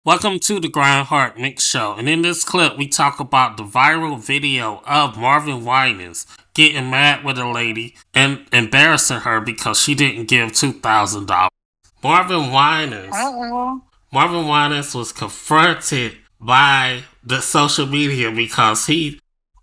Welcome to the Grindheart Mix Show, and in this clip, we talk about the viral video of Marvin Winans getting mad with a lady and embarrassing her because she didn't give $2,000. Marvin Winans, Marvin Winans was confronted by the social media because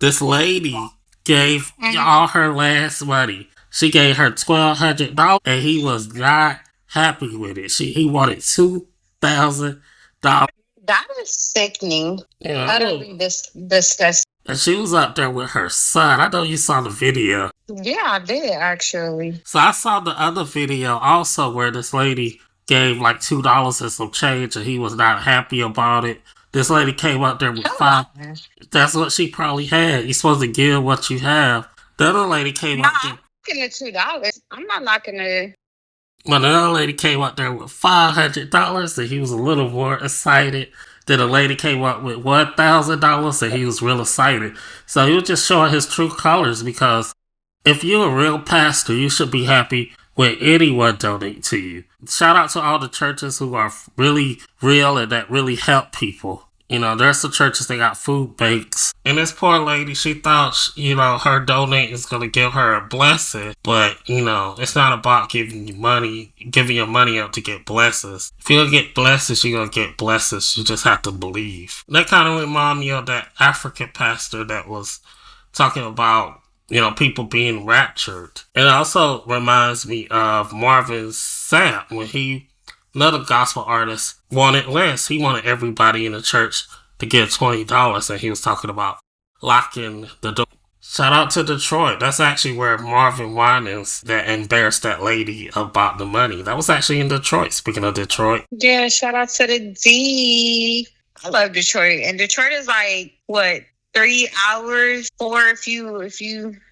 this lady gave all her last money. She gave her $1,200, and he was not happy with it. He wanted $2,000. That is sickening. Yeah, Utterly disgusting. and she was up there with her son. I know you saw the video. Yeah, I did actually. So I saw the other video also where this lady gave like $2 and some change, and he was not happy about it. This lady came up there with $5. That's what she probably had. You're supposed to give what you have. The other lady came up there. I'm knocking the $2. I'm not knocking it. When the other lady came up there with $500, and he was a little more excited. Then the lady came up with $1,000, and he was real excited. So he was just showing his true colors, because if you're a real pastor, you should be happy when anyone donate to you. Shout out to all the churches who are really real and that really help people. You know, there's some churches that got food banks. And this poor lady, she thought, her donate is going to give her a blessing. But, it's not about giving your money up to get blessings. If you're going to get blessings, you're going to get blessings. You just have to believe. That kind of reminds me of that African pastor that was talking about, people being raptured. And it also reminds me of Marvin Sapp when another gospel artist wanted less. He wanted everybody in the church to give $20, and he was talking about locking the door. Shout out to Detroit. That's actually where Marvin Winans that embarrassed that lady about the money. That was actually in Detroit. Speaking of Detroit. Yeah, shout out to the D. I love Detroit. And Detroit is like, 3 hours? 4 if you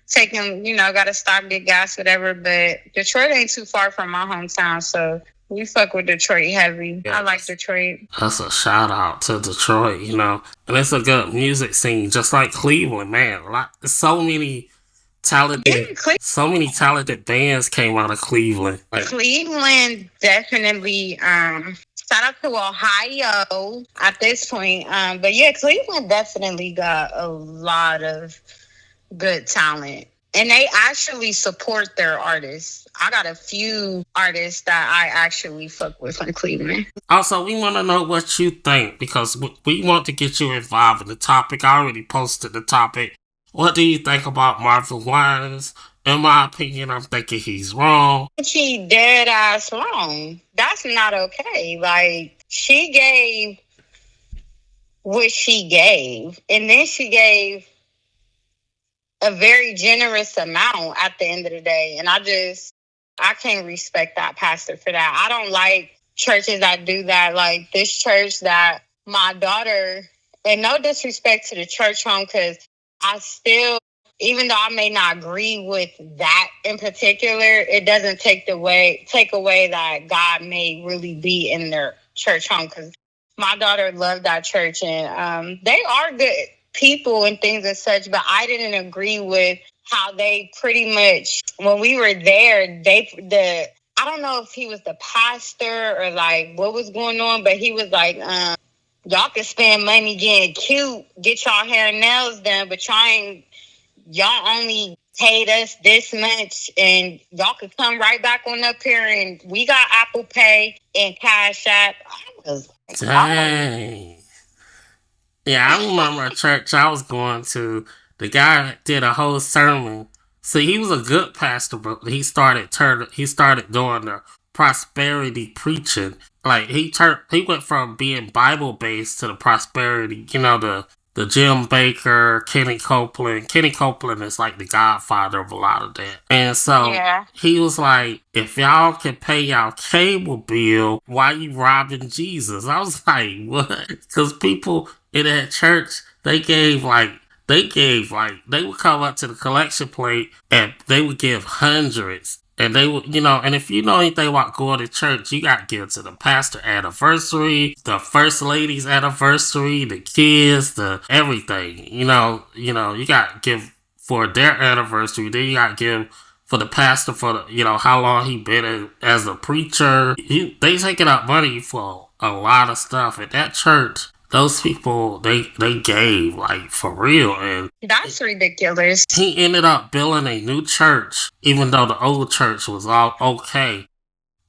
take them, gotta stop, get gas, whatever. But Detroit ain't too far from my hometown, so we fuck with Detroit heavy. Yes. I like Detroit. That's a shout out to Detroit, And it's a good music scene, just like Cleveland, man. So many talented bands came out of Cleveland. Cleveland definitely, shout out to Ohio at this point. But yeah, Cleveland definitely got a lot of good talent. And they actually support their artists. I got a few artists that I actually fuck with from Cleveland. Also, we want to know what you think, because we want to get you involved in the topic. I already posted the topic. What do you think about Marvin Winans? In my opinion, I'm thinking he's wrong. She dead ass wrong. That's not okay. Like, she gave what she gave. And then she gave a very generous amount at the end of the day. And I can't respect that pastor for that. I don't like churches that do that. Like this church that my daughter, and no disrespect to the church home, because I still, even though I may not agree with that in particular, it doesn't take away that God may really be in their church home, because my daughter loved that church, and they are good people and things and such, but I didn't agree with how they pretty much, when we were there, I don't know if he was the pastor or like what was going on, but he was like, y'all can spend money getting cute, get y'all hair and nails done, but y'all only paid us this much, and y'all could come right back on up here, and we got Apple Pay and Cash App. Dang. Yeah, I remember a church I was going to. The guy did a whole sermon. See, he was a good pastor, but he started doing the prosperity preaching. Like he went from being Bible based to the prosperity. The Jim Baker, Kenny Copeland. Kenny Copeland is like the godfather of a lot of that. And so He was like, if y'all can pay y'all cable bill, why you robbing Jesus? I was like, what? Because people in that church, they would come up to the collection plate and they would give hundreds. And they would, and if you know anything about going to church, you got to give to the pastor anniversary, the first lady's anniversary, the kids, the everything. You got to give for their anniversary. Then you got to give for the pastor for how long he been as a preacher. They taking out money for a lot of stuff. At that church, those people, they gave, like, for real. And That's ridiculous. he ended up building a new church, even though the old church was all okay.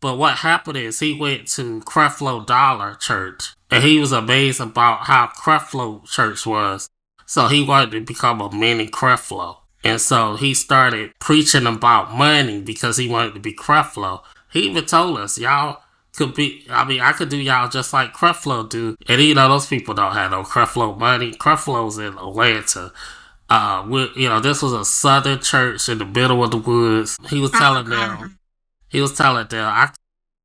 But what happened is he went to Creflo Dollar Church, and he was amazed about how Creflo Church was. So he wanted to become a mini Creflo. And so he started preaching about money because he wanted to be Creflo. He even told us, y'all could be, I could do y'all just like Creflo do. And those people don't have no Creflo money. Creflo's in Atlanta. This was a southern church in the middle of the woods. He was telling them,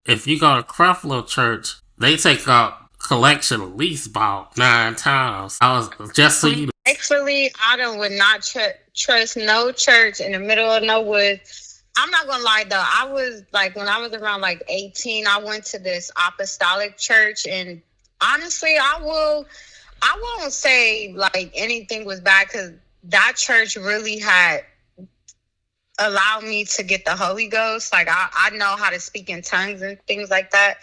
if you go to Creflo Church, they take up collection at least about 9 times. I was just so you know. Actually, I would not trust no church in the middle of no woods. I'm not gonna lie though. I was like, when I was around like 18, I went to this apostolic church, and honestly, I won't say like anything was bad, because that church really had allowed me to get the Holy Ghost. Like I know how to speak in tongues and things like that.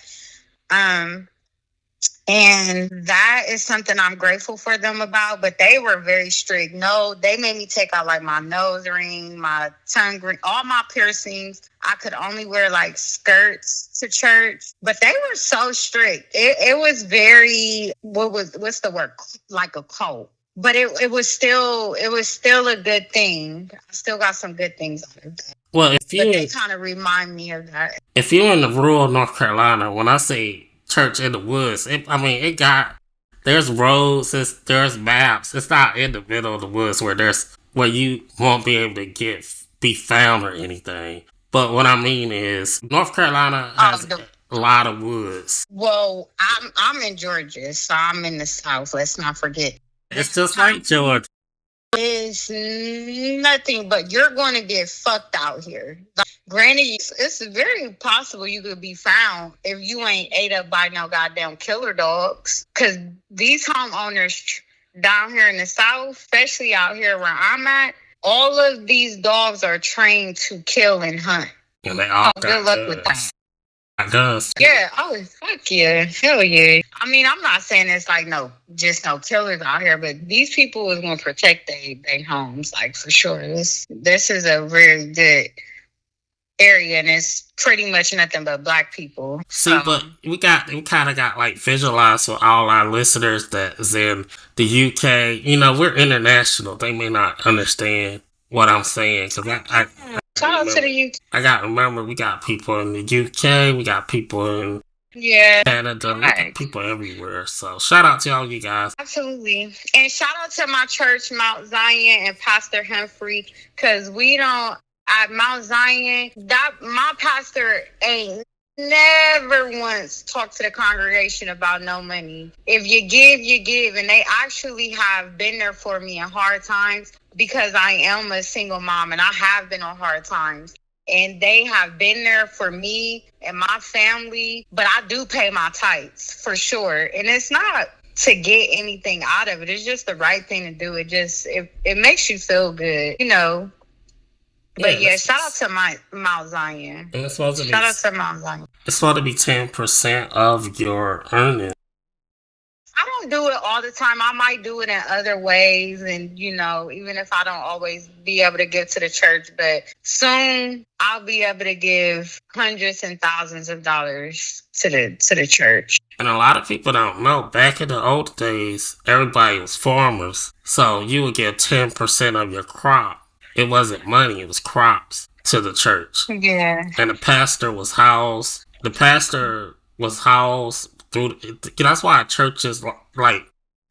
And that is something I'm grateful for them about. But they were very strict. No, they made me take out like my nose ring, my tongue ring, all my piercings. I could only wear like skirts to church. But they were so strict. It was very, what's the word? Like a cult. But it was still a good thing. I still got some good things out of that. Well, they kind of remind me of that. If you're in the rural North Carolina, when I say church in the woods, there's roads, there's maps. It's not in the middle of the woods where you won't be able to be found or anything. But what I mean is, North Carolina has a lot of woods. Well, I'm in Georgia, so I'm in the South. Let's not forget. It's just like Georgia. It's nothing, but you're going to get fucked out here. Granted, it's very possible you could be found if you ain't ate up by no goddamn killer dogs. Because these homeowners down here in the South, especially out here where I'm at, all of these dogs are trained to kill and hunt. And they all good luck with that. Guns. Yeah, fuck yeah. Hell yeah. I mean, I'm not saying it's like just no killers out here, but these people is going to protect their homes, like, for sure. This is a very good area, and it's pretty much nothing but black people. See, but we kind of got like visualized for all our listeners that is in the UK. We're international. They may not understand what I'm saying, because shout out to the UK. I got to remember, we got people in the UK, we got people in Canada, we got people everywhere. So shout out to all you guys. Absolutely. And shout out to my church, Mount Zion, and Pastor Humphrey, because at Mount Zion, my pastor ain't never once talked to the congregation about no money. If you give, you give. And they actually have been there for me in hard times, because I am a single mom and I have been on hard times. And they have been there for me and my family. But I do pay my tithes, for sure. And it's not to get anything out of it. It's just the right thing to do. It makes you feel good, But shout out to Mount Zion. And it's supposed to shout out to Mount Zion. It's supposed to be 10% of your earnings. I don't do it all the time. I might do it in other ways, and even if I don't always be able to give to the church, but soon I'll be able to give hundreds and thousands of dollars to the church. And a lot of people don't know, back in the old days, everybody was farmers, so you would give 10% of your crop. It wasn't money, it was crops to the church. Yeah. And the pastor was housed. That's why churches, like,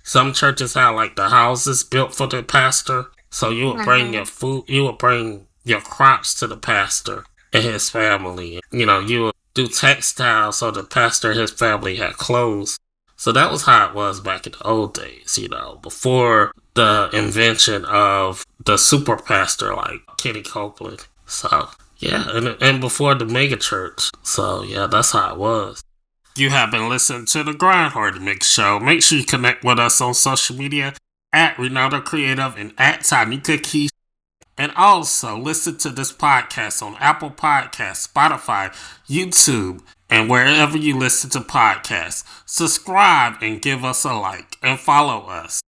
some churches have like the houses built for the pastor. So you would bring your food, you would bring your crops to the pastor and his family. You would do textiles, so the pastor and his family had clothes. So that was how it was back in the old days, before the invention of the super pastor like Kenny Copeland. So yeah, and before the mega church. So yeah, that's how it was. You have been listening to the Grindhard Mix Show. Make sure you connect with us on social media at Renaldo Creative and at Tahnika Key. And also listen to this podcast on Apple Podcasts, Spotify, YouTube, and wherever you listen to podcasts. Subscribe and give us a like and follow us.